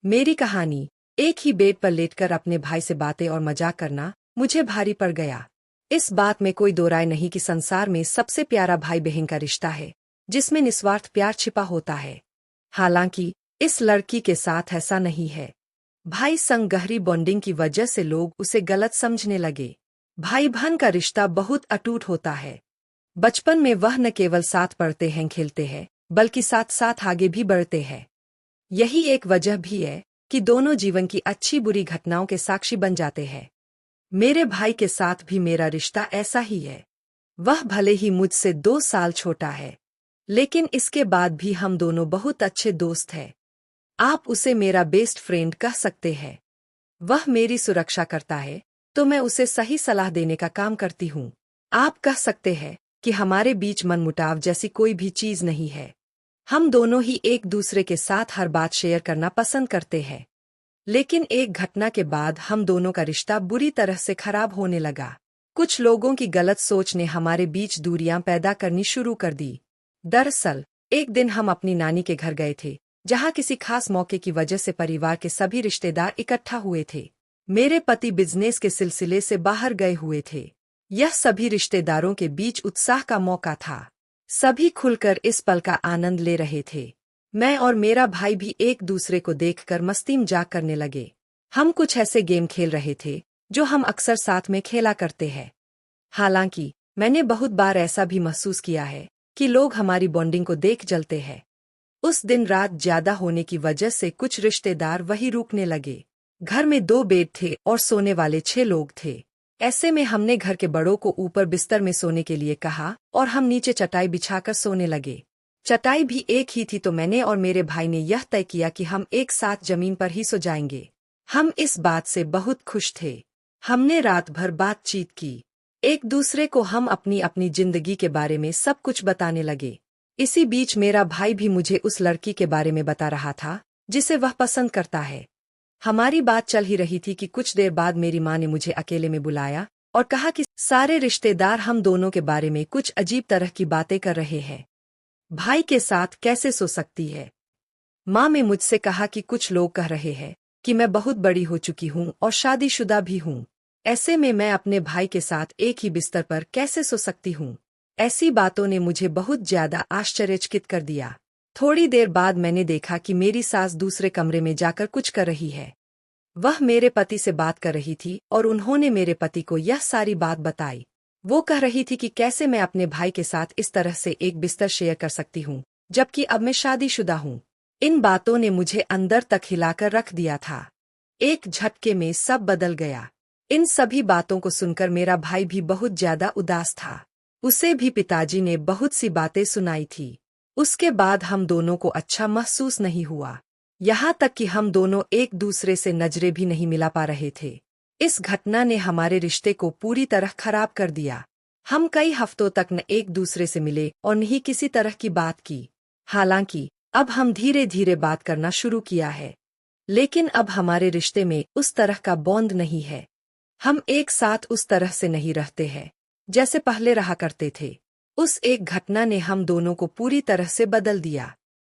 मेरी कहानी। एक ही बेड पर लेटकर अपने भाई से बातें और मजाक करना मुझे भारी पड़ गया। इस बात में कोई दो राय नहीं कि संसार में सबसे प्यारा भाई बहन का रिश्ता है, जिसमें निस्वार्थ प्यार छिपा होता है। हालांकि इस लड़की के साथ ऐसा नहीं है। भाई संग गहरी बॉन्डिंग की वजह से लोग उसे गलत समझने लगे। भाई बहन का रिश्ता बहुत अटूट होता है। बचपन में वह न केवल साथ पढ़ते हैं खेलते हैं, बल्कि साथ साथ आगे भी बढ़ते हैं। यही एक वजह भी है कि दोनों जीवन की अच्छी बुरी घटनाओं के साक्षी बन जाते हैं। मेरे भाई के साथ भी मेरा रिश्ता ऐसा ही है। वह भले ही मुझसे 2 साल छोटा है, लेकिन इसके बाद भी हम दोनों बहुत अच्छे दोस्त हैं। आप उसे मेरा बेस्ट फ्रेंड कह सकते हैं। वह मेरी सुरक्षा करता है, तो मैं उसे सही सलाह देने का काम करती हूँ। आप कह सकते हैं कि हमारे बीच मनमुटाव जैसी कोई भी चीज नहीं है। हम दोनों ही एक दूसरे के साथ हर बात शेयर करना पसंद करते हैं। लेकिन एक घटना के बाद हम दोनों का रिश्ता बुरी तरह से खराब होने लगा। कुछ लोगों की गलत सोच ने हमारे बीच दूरियां पैदा करनी शुरू कर दी। दरअसल एक दिन हम अपनी नानी के घर गए थे, जहां किसी खास मौके की वजह से परिवार के सभी रिश्तेदार इकट्ठा हुए थे। मेरे पति बिजनेस के सिलसिले से बाहर गए हुए थे। यह सभी रिश्तेदारों के बीच उत्साह का मौका था। सभी खुलकर इस पल का आनंद ले रहे थे। मैं और मेरा भाई भी एक दूसरे को देखकर मस्ती मजाक करने लगे। हम कुछ ऐसे गेम खेल रहे थे जो हम अक्सर साथ में खेला करते हैं। हालांकि मैंने बहुत बार ऐसा भी महसूस किया है कि लोग हमारी बॉन्डिंग को देख जलते हैं। उस दिन रात ज्यादा होने की वजह से कुछ रिश्तेदार वहीं रुकने लगे। घर में 2 बेड थे और सोने वाले 6 लोग थे। ऐसे में हमने घर के बड़ों को ऊपर बिस्तर में सोने के लिए कहा और हम नीचे चटाई बिछाकर सोने लगे। चटाई भी एक ही थी, तो मैंने और मेरे भाई ने यह तय किया कि हम एक साथ जमीन पर ही सो जाएंगे। हम इस बात से बहुत खुश थे। हमने रात भर बातचीत की। एक दूसरे को हम अपनी अपनी जिंदगी के बारे में सब कुछ बताने लगे। इसी बीच मेरा भाई भी मुझे उस लड़की के बारे में बता रहा था जिसे वह पसंद करता है। हमारी बात चल ही रही थी कि कुछ देर बाद मेरी माँ ने मुझे अकेले में बुलाया और कहा कि सारे रिश्तेदार हम दोनों के बारे में कुछ अजीब तरह की बातें कर रहे हैं। भाई के साथ कैसे सो सकती है? माँ ने मुझसे कहा कि कुछ लोग कह रहे हैं कि मैं बहुत बड़ी हो चुकी हूँ और शादीशुदा भी हूँ। ऐसे में मैं अपने भाई के साथ एक ही बिस्तर पर कैसे सो सकती हूँ? ऐसी बातों ने मुझे बहुत ज्यादा आश्चर्यचकित कर दिया। थोड़ी देर बाद मैंने देखा कि मेरी सास दूसरे कमरे में जाकर कुछ कर रही है। वह मेरे पति से बात कर रही थी और उन्होंने मेरे पति को यह सारी बात बताई। वो कह रही थी कि कैसे मैं अपने भाई के साथ इस तरह से एक बिस्तर शेयर कर सकती हूँ, जबकि अब मैं शादीशुदा हूँ। इन बातों ने मुझे अंदर तक हिलाकर रख दिया था। एक झटके में सब बदल गया। इन सभी बातों को सुनकर मेरा भाई भी बहुत ज्यादा उदास था। उसे भी पिताजी ने बहुत सी बातें सुनाई थी। उसके बाद हम दोनों को अच्छा महसूस नहीं हुआ। यहाँ तक कि हम दोनों एक दूसरे से नजरें भी नहीं मिला पा रहे थे। इस घटना ने हमारे रिश्ते को पूरी तरह खराब कर दिया। हम कई हफ्तों तक न एक दूसरे से मिले और न ही किसी तरह की बात की। हालांकि अब हम धीरे धीरे बात करना शुरू किया है, लेकिन अब हमारे रिश्ते में उस तरह का बॉन्ड नहीं है। हम एक साथ उस तरह से नहीं रहते हैं जैसे पहले रहा करते थे। उस एक घटना ने हम दोनों को पूरी तरह से बदल दिया।